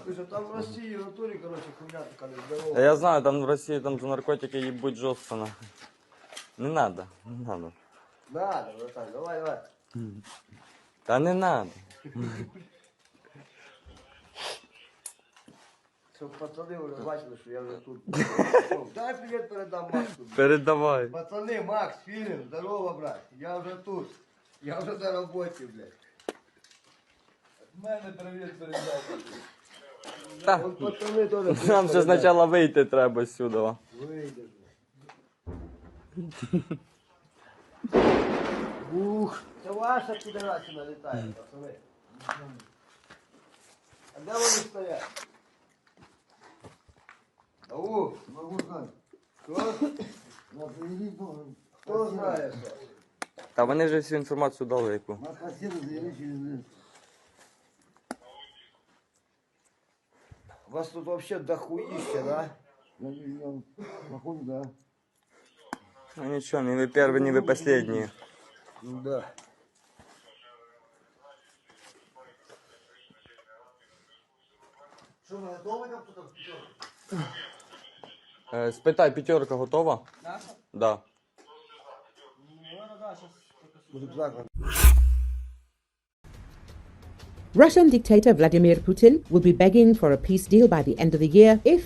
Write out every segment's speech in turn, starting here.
Слушай, там в России в натуре, короче, хуйня такая нездоровая. Да я знаю, там в России там за наркотики ебуть жестко нахуй. Не надо, не надо. Надо, братан, давай. Да не надо. Щоб пацани вже бачили, що я вже тут. Дай привіт передам Максу. Передавай. Пацани, Макс, Філін, здорово, брат. Я вже тут. Я вже на роботі, блядь. В мене привіт передай. Та, Вон пацани теж. нам ще спочатку вийти треба сюди. Вийде, блядь. Ух, це ваша підарасина літає, пацани. А де вони стоять? Ау, Могу знати. хто? На привіт Богу. Хто знає, що? Та вони вже всю інформацію дали яку. Нас хасіли заявили через лес. У вас тут вообще дохуище, да? Я походу, да. Ну нічого, не ви перші, не ви останні. Да. Що, ви готові там тут? Спитай, п'ятерка готова? Наша? Да. Russian dictator Vladimir Putin will be begging for a peace deal by the end of the year if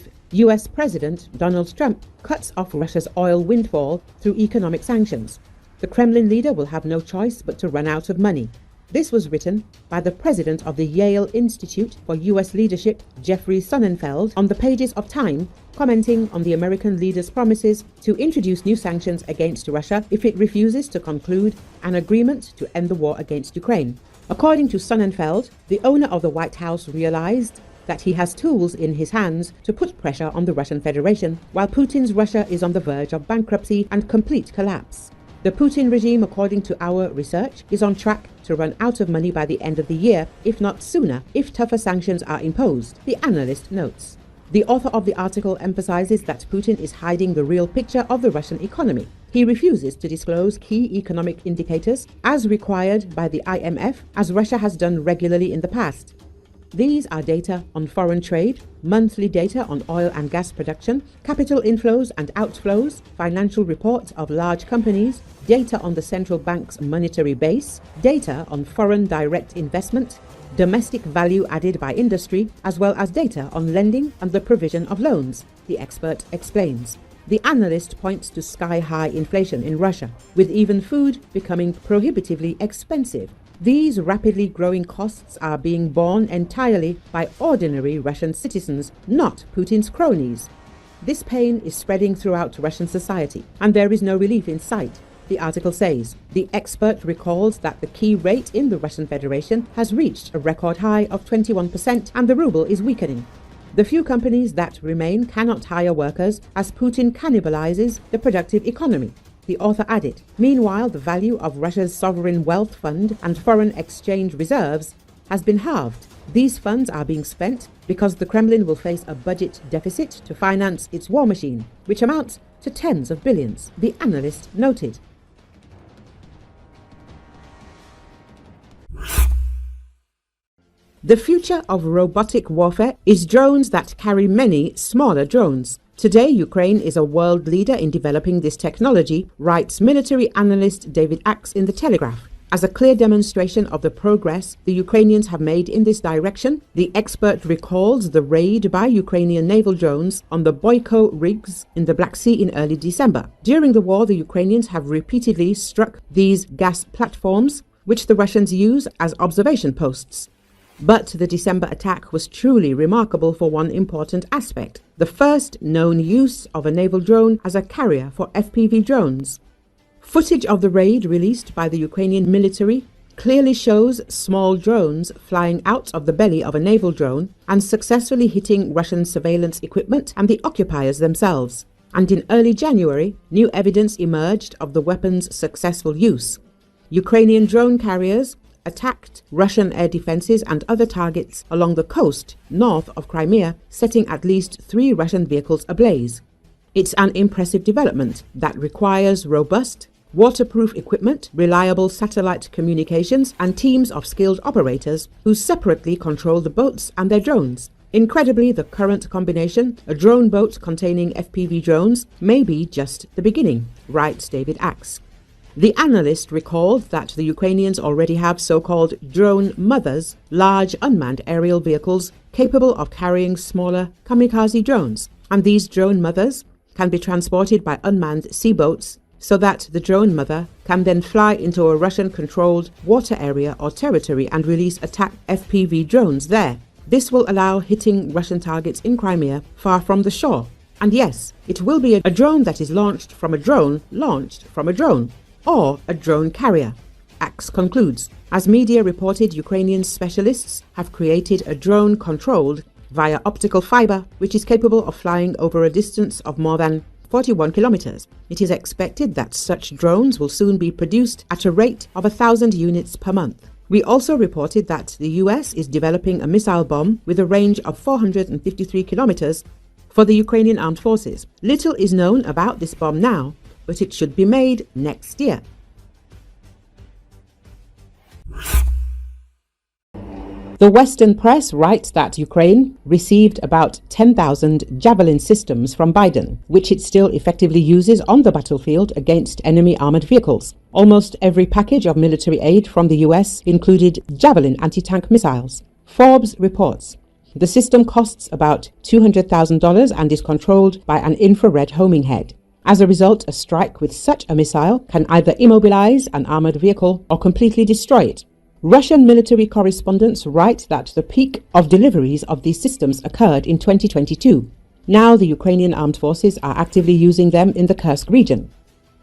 US President Donald Trump cuts off Russia's oil windfall through economic sanctions. The Kremlin leader will have no choice but to run out of money. This was written by the president of the Yale Institute for US Leadership, Jeffrey Sonnenfeld, on the pages of Time, commenting on the American leader's promises to introduce new sanctions against Russia if it refuses to conclude an agreement to end the war against Ukraine. According to Sonnenfeld, the owner of the White House realized that he has tools in his hands to put pressure on the Russian Federation, while Putin's Russia is on the verge of bankruptcy and complete collapse. The Putin regime, according to our research, is on track to run out of money by the end of the year, if not sooner, if tougher sanctions are imposed, the analyst notes. The author of the article emphasizes that Putin is hiding the real picture of the Russian economy. He refuses to disclose key economic indicators as required by the IMF, as Russia has done regularly in the past. These are data on foreign trade, monthly data on oil and gas production, capital inflows and outflows, financial reports of large companies, data on the central bank's monetary base, data on foreign direct investment, domestic value added by industry, as well as data on lending and the provision of loans, the expert explains. The analyst points to sky-high inflation in Russia, with even food becoming prohibitively expensive. These rapidly growing costs are being borne entirely by ordinary Russian citizens, not Putin's cronies. This pain is spreading throughout Russian society, and there is no relief in sight, the article says. The expert recalls that the key rate in the Russian Federation has reached a record high of 21%, and the ruble is weakening. The few companies that remain cannot hire workers as Putin cannibalizes the productive economy. The author added, meanwhile, the value of Russia's sovereign wealth fund and foreign exchange reserves has been halved. These funds are being spent because the Kremlin will face a budget deficit to finance its war machine, which amounts to tens of billions, the analyst noted. The future of robotic warfare is drones that carry many smaller drones. Today, Ukraine is a world leader in developing this technology, writes military analyst David Axe in The Telegraph. As a clear demonstration of the progress the Ukrainians have made in this direction, the expert recalls the raid by Ukrainian naval drones on the Boyko rigs in the Black Sea in early December. During the war, the Ukrainians have repeatedly struck these gas platforms, which the Russians use as observation posts. But the December attack was truly remarkable for one important aspect: the first known use of a naval drone as a carrier for FPV drones. Footage of the raid released by the Ukrainian military clearly shows small drones flying out of the belly of a naval drone and successfully hitting Russian surveillance equipment and the occupiers themselves. And in early January, new evidence emerged of the weapon's successful use. Ukrainian drone carriers attacked Russian air defenses and other targets along the coast north of Crimea, setting at least 3 Russian vehicles ablaze. It's an impressive development that requires robust, waterproof equipment, reliable satellite communications, and teams of skilled operators who separately control the boats and their drones. Incredibly, the current combination, a drone boat containing FPV drones, may be just the beginning, writes David Axe. The analyst recalled that the Ukrainians already have so-called drone mothers, large unmanned aerial vehicles capable of carrying smaller kamikaze drones, and these drone mothers can be transported by unmanned sea boats so that the drone mother can then fly into a Russian-controlled water area or territory and release attack FPV drones there. This will allow hitting Russian targets in Crimea far from the shore. And yes, it will be a drone that is launched from a drone, or a drone carrier. Axe concludes. As media reported, Ukrainian specialists have created a drone controlled via optical fiber, which is capable of flying over a distance of more than 41 kilometers. It is expected that such drones will soon be produced at a rate of 1,000 units per month. We also reported that the US is developing a missile bomb with a range of 453 kilometers for the Ukrainian armed forces. Little is known about this bomb now, but it should be made next year. The Western press writes that Ukraine received about 10,000 Javelin systems from Biden, which it still effectively uses on the battlefield against enemy armored vehicles. Almost every package of military aid from the US included Javelin anti-tank missiles. Forbes reports the system costs about $200,000 and is controlled by an infrared homing head. As a result, a strike with such a missile can either immobilize an armored vehicle or completely destroy it. Russian military correspondents write that the peak of deliveries of these systems occurred in 2022. Now the Ukrainian armed forces are actively using them in the Kursk region.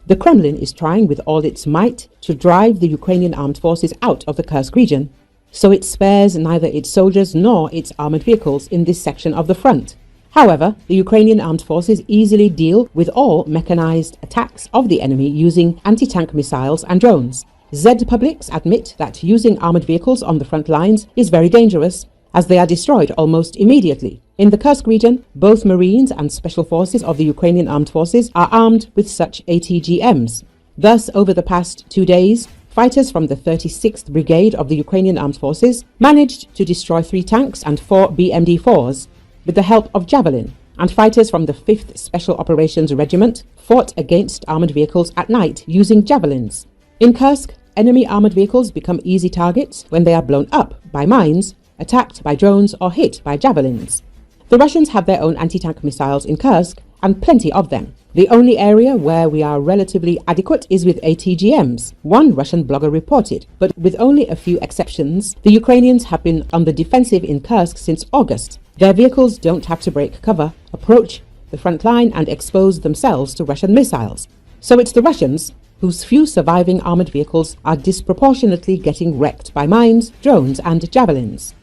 The Kremlin is trying with all its might to drive the Ukrainian armed forces out of the Kursk region, so it spares neither its soldiers nor its armored vehicles in this section of the front. However, the Ukrainian armed forces easily deal with all mechanized attacks of the enemy using anti-tank missiles and drones. Z publics admit that using armored vehicles on the front lines is very dangerous, as they are destroyed almost immediately. In the Kursk region, both Marines and Special Forces of the Ukrainian armed forces are armed with such ATGMs. Thus, over the past 2 days, fighters from the 36th Brigade of the Ukrainian armed forces managed to destroy 3 tanks and 4 BMD-4s with the help of Javelin, and fighters from the 5th Special Operations Regiment fought against armored vehicles at night using Javelins. In Kursk, enemy armored vehicles become easy targets when they are blown up by mines, attacked by drones, or hit by Javelins. The Russians have their own anti-tank missiles in Kursk, and plenty of them. The only area where we are relatively adequate is with ATGMs, one Russian blogger reported. But with only a few exceptions, the Ukrainians have been on the defensive in Kursk since August. Their vehicles don't have to break cover, approach the front line, and expose themselves to Russian missiles. So it's the Russians whose few surviving armored vehicles are disproportionately getting wrecked by mines, drones, and Javelins.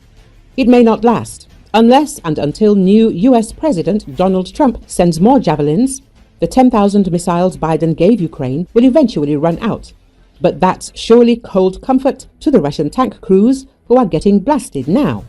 It may not last, unless and until new US President Donald Trump sends more Javelins. The 10,000 missiles Biden gave Ukraine will eventually run out. But that's surely cold comfort to the Russian tank crews who are getting blasted now.